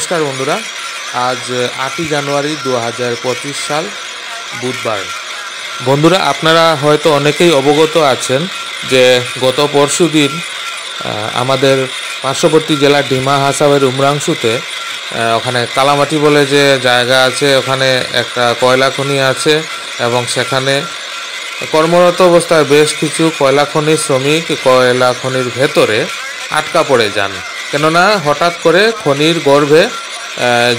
নমস্কার বন্ধুরা, আজ 8ই জানুয়ারি 2025 সাল বুধবার। বন্ধুরা, আপনারা হয়তো অনেকেই অবগত আছেন যে গত পরশুদিন আমাদের পার্শ্ববর্তী জেলা ডিমা হাসাওয়ের উমরাংশুতে ওখানে কালামাটি বলে যে জায়গা আছে, ওখানে একটা কয়লা খনি আছে এবং সেখানে কর্মরত অবস্থায় বেশ কিছু কয়লা খনির শ্রমিক কয়লা খনির ভেতরে আটকা পড়ে যান। কেননা হঠাৎ করে খনির গর্ভে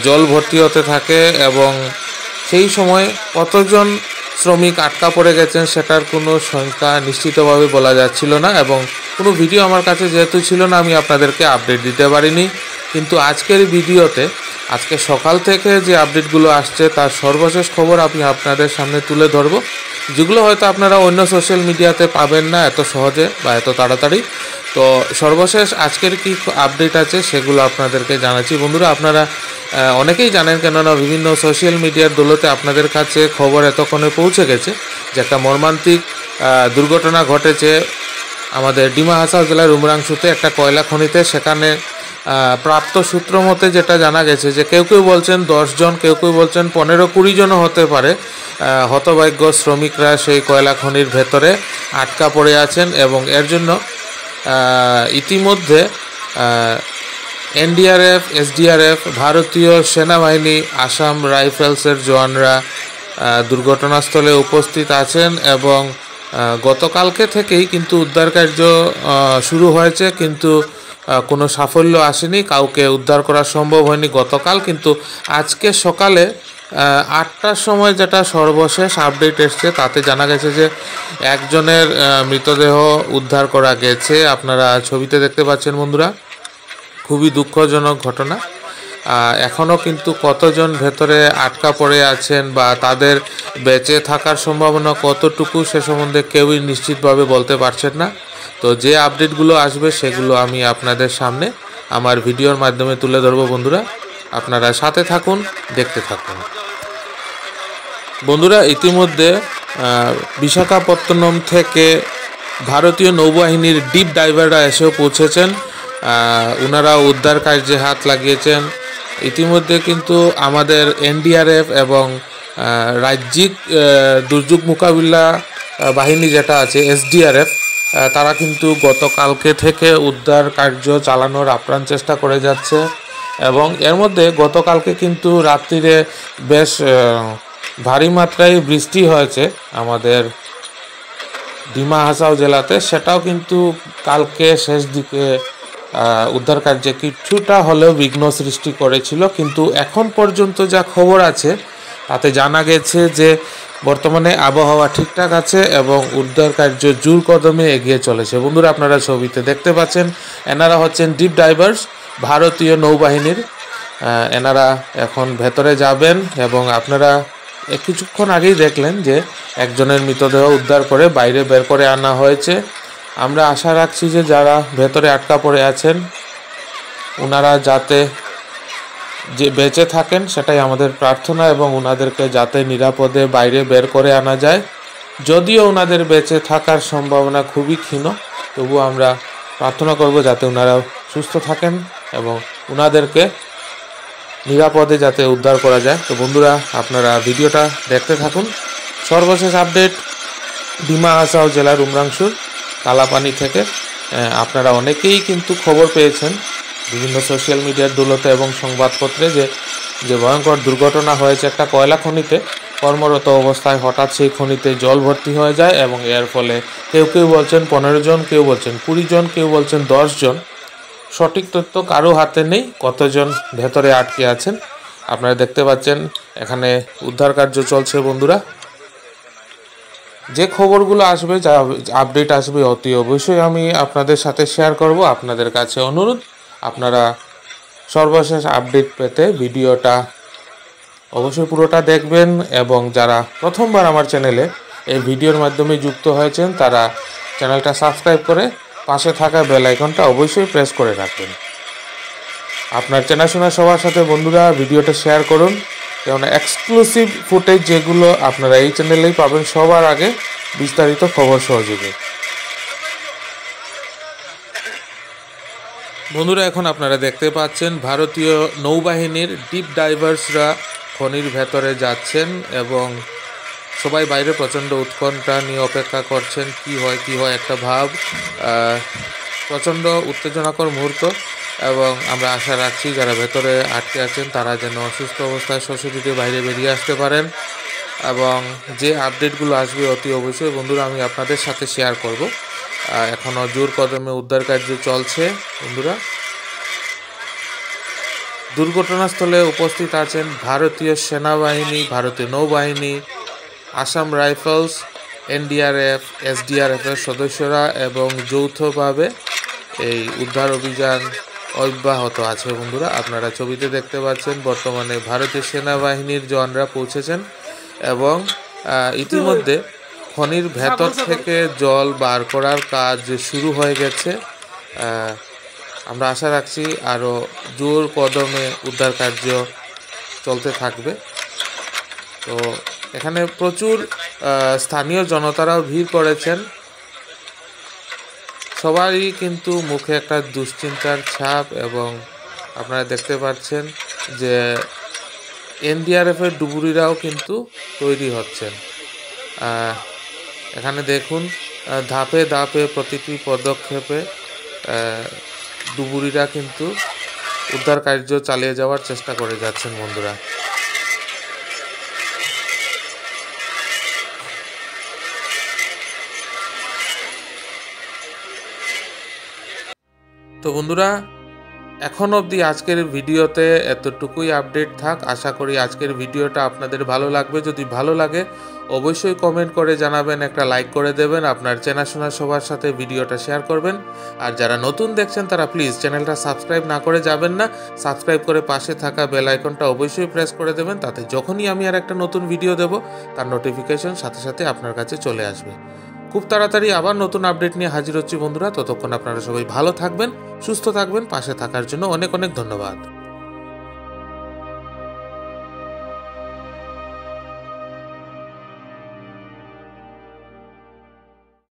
জল ভর্তি হতে থাকে এবং সেই সময় কতজন শ্রমিক আটকা পড়ে গেছেন সেটার কোনো সংখ্যা নিশ্চিতভাবে বলা যাচ্ছিল না এবং কোনো ভিডিও আমার কাছে যেহেতু ছিল না, আমি আপনাদেরকে আপডেট দিতে পারিনি। কিন্তু আজকের ভিডিওতে আজকে সকাল থেকে যে আপডেটগুলো আসছে তার সর্বশেষ খবর আমি আপনাদের সামনে তুলে ধরব, যেগুলো হয়তো আপনারা অন্য সোশ্যাল মিডিয়াতে পাবেন না এত সহজে বা এত তাড়াতাড়ি। তো সর্বশেষ আজকের কি আপডেট আছে সেগুলো আপনাদেরকে জানাচ্ছি। বন্ধুরা, আপনারা অনেকেই জানেন, কেননা বিভিন্ন সোশ্যাল মিডিয়ার দৌলতে আপনাদের কাছে খবর এতক্ষণে পৌঁছে গেছে যে একটা মর্মান্তিক দুর্ঘটনা ঘটেছে আমাদের ডিমা হাসাও জেলার উমরাংশুতে একটা কয়লা খনিতে। সেখানে প্রাপ্ত সূত্র মতে যেটা জানা গেছে যে কেউ কেউ বলছেন 10 জন, কেউ কেউ বলছেন 15-20 জনও হতে পারে হতভাগ্য শ্রমিকরা সেই কয়লা খনির ভেতরে আটকা পড়ে আছেন এবং এর জন্য ইতিমধ্যে এনডিআরএফ, এসডিআরএফ, ভারতীয় সেনাবাহিনী, আসাম রাইফেলসের জওয়ানরা দুর্ঘটনাস্থলে উপস্থিত আছেন এবং গতকালকে থেকেই কিন্তু উদ্ধার কার্য শুরু হয়েছে, কিন্তু কোনো সাফল্য আসেনি, কাউকে উদ্ধার করা সম্ভব হয়নি গতকাল। কিন্তু আজকে সকালে 8টার সময় যেটা সর্বশেষ আপডেট এসছে তাতে জানা গেছে যে একজনের মৃতদেহ উদ্ধার করা গেছে। আপনারা ছবিতে দেখতে পাচ্ছেন বন্ধুরা, খুবই দুঃখজনক ঘটনা। এখনও কিন্তু কতজন ভেতরে আটকা পড়ে আছেন বা তাদের বেঁচে থাকার সম্ভাবনা কতটুকু সে সম্বন্ধে কেউই নিশ্চিতভাবে বলতে পারছেন না। তো যে আপডেটগুলো আসবে সেগুলো আমি আপনাদের সামনে আমার ভিডিওর মাধ্যমে তুলে ধরবো। বন্ধুরা, আপনারা সাথে থাকুন, দেখতে থাকুন। বন্ধুরা, ইতিমধ্যে বিশাখাপত্তনম থেকে ভারতীয় নৌবাহিনীর ডিপ ডাইভাররা এসেও পৌঁছেছেন, ওনারা উদ্ধার কার্যে হাত লাগিয়েছেন। ইতিমধ্যে কিন্তু আমাদের এনডিআরএফ এবং রাজ্যিক দুর্যোগ মোকাবিলা বাহিনী যেটা আছে এসডিআরএফ, তারা কিন্তু গতকালকে থেকে উদ্ধার কার্য চালানোর আপ্রাণ চেষ্টা করে যাচ্ছে এবং এর মধ্যে গতকালকে কিন্তু রাত্রিরে বেশ ভারী মাত্রায় বৃষ্টি হয়েছে আমাদের ডিমা হাসাও জেলাতে। সেটাও কিন্তু কালকে শেষ দিকে উদ্ধার কার্যে কিছুটা হলেও বিঘ্ন সৃষ্টি করেছিল, কিন্তু এখন পর্যন্ত যা খবর আছে তাতে জানা গেছে যে বর্তমানে আবহাওয়া ঠিকঠাক আছে এবং উদ্ধার কার্য জোর কদমে এগিয়ে চলেছে। বন্ধুরা, আপনারা ছবিতে দেখতে পাচ্ছেন এনারা হচ্ছেন ডিপ ডাইভার্স ভারতীয় নৌবাহিনীর। এনারা এখন ভেতরে যাবেন এবং আপনারা কিছুক্ষণ আগেই দেখলেন যে একজনের মৃতদেহ উদ্ধার করে বাইরে বের করে আনা হয়েছে। আমরা আশা রাখছি যে যারা ভেতরে আটকা পড়ে আছেন ওনারা যাতে যে বেঁচে থাকেন সেটাই আমাদের প্রার্থনা এবং ওনাদেরকে যাতে নিরাপদে বাইরে বের করে আনা যায়। যদিও ওনাদের বেঁচে থাকার সম্ভাবনা খুবই ক্ষীণ, তবু আমরা প্রার্থনা করব যাতে ওনারা সুস্থ থাকেন এবং ওনাদেরকে নিরাপদে যাতে উদ্ধার করা যায়। তো বন্ধুরা, আপনারা ভিডিওটা দেখতে থাকুন। সর্বশেষ আপডেট ডিমা হাসাও জেলার উমরাংশুর কালাপানি থেকে। আপনারা অনেকেই কিন্তু খবর পেয়েছেন বিভিন্ন সোশ্যাল মিডিয়ার দৌলতে এবং সংবাদপত্রে যে ভয়ঙ্কর দুর্ঘটনা হয়েছে একটা কয়লা খনিতে। কর্মরত অবস্থায় হঠাৎ সেই খনিতে জল ভর্তি হয়ে যায় এবং এর ফলে কেউ কেউ বলছেন 15 জন, কেউ বলছেন 20 জন, কেউ বলছেন 10 জন। সঠিক তথ্য কারো হাতে নেই কতজন ভেতরে আটকে আছেন। আপনারা দেখতে পাচ্ছেন এখানে উদ্ধার কার্য চলছে। বন্ধুরা, যে খবরগুলো আসবে, যা আপডেট আসবে অতি অবশ্যই আমি আপনাদের সাথে শেয়ার করব। আপনাদের কাছে অনুরোধ, আপনারা সর্বশেষ আপডেট পেতে ভিডিওটা অবশ্যই পুরোটা দেখবেন এবং যারা প্রথমবার আমার চ্যানেলে এই ভিডিওর মাধ্যমে যুক্ত হয়েছেন তারা চ্যানেলটা সাবস্ক্রাইব করে পাশে থাকা বেল আইকনটা অবশ্যই প্রেস করে রাখবেন। আপনার চেনাশোনা সবার সাথে বন্ধুরা ভিডিওটা শেয়ার করুন, কেননা এক্সক্লুসিভ ফুটেজ যেগুলো আপনারা এই চ্যানেলেই পাবেন সবার আগে বিস্তারিত খবর সহযোগে। বন্ধুরা, এখন আপনারা দেখতে পাচ্ছেন ভারতীয় নৌবাহিনীর ডিপ ডাইভার্সরা খনির ভেতরে যাচ্ছেন এবং সবাই বাইরে প্রচণ্ড উৎকণ্ঠা নিয়ে অপেক্ষা করছেন কি হয় একটা ভাব, প্রচণ্ড উত্তেজনাকর মুহূর্ত। এবং আমরা আশা রাখছি যারা ভেতরে আটকে আছেন তারা যেন অসুস্থ অবস্থায় সশরীরে বাইরে বেরিয়ে আসতে পারেন এবং যে আপডেটগুলো আসবে অতি অবশ্যই বন্ধুরা আমি আপনাদের সাথে শেয়ার করব। এখনও জোর কদমে উদ্ধার কার্য চলছে বন্ধুরা। দুর্ঘটনাস্থলে উপস্থিত আছেন ভারতীয় সেনাবাহিনী, ভারতীয় নৌবাহিনী, আসাম রাইফেলস, এনডিআরএফ, এসডিআরএফের সদস্যরা এবং যৌথভাবে এই উদ্ধার অভিযান অব্যাহত আছে বন্ধুরা। আপনারা ছবিতে দেখতে পাচ্ছেন বর্তমানে ভারতীয় সেনাবাহিনীর জওয়ানরা পৌঁছেছেন এবং ইতিমধ্যে খনির ভেতর থেকে জল বার করার কাজ শুরু হয়ে গেছে। আমরা আশা রাখছি আরও জোর কদমে উদ্ধার কার্য চলতে থাকবে। তো এখানে প্রচুর স্থানীয় জনতারাও ভিড় করেছের, সবাই কিন্তু মুখে একটা দুশ্চিন্তার ছাপ এবং আপনারা দেখতে পাচ্ছেন যে এনডিআরএফের ডুবুরিরাও কিন্তু তৈরি হচ্ছেন। এখানে দেখুন ধাপে ধাপে প্রতিটি পদক্ষেপে ডুবুরিরা কিন্তু উদ্ধার কার্য চালিয়ে যাওয়ার চেষ্টা করে যাচ্ছেন বন্ধুরা। তো বন্ধুরা, এখন অবধি আজকের ভিডিওতে এতটুকুই আপডেট থাক। আশা করি আজকের ভিডিওটা আপনাদের ভালো লাগবে। যদি ভালো লাগে অবশ্যই কমেন্ট করে জানাবেন, একটা লাইক করে দেবেন, আপনার চেনাশোনা সবার সাথে ভিডিওটা শেয়ার করবেন। আর যারা নতুন দেখছেন তারা প্লিজ চ্যানেলটা সাবস্ক্রাইব না করে যাবেন না, সাবস্ক্রাইব করে পাশে থাকা বেল আইকনটা অবশ্যই প্রেস করে দেবেন, তাতে যখনই আমি আর একটা নতুন ভিডিও দেব তার নোটিফিকেশন সাথে সাথে আপনার কাছে চলে আসবে। খুব তাড়াতাড়ি আবার নতুন আপডেট নিয়ে হাজির হচ্ছি বন্ধুরা। ততক্ষণ আপনারা সবাই ভালো থাকবেন, সুস্থ থাকবেন। পাশে থাকার জন্য অনেক অনেক ধন্যবাদ।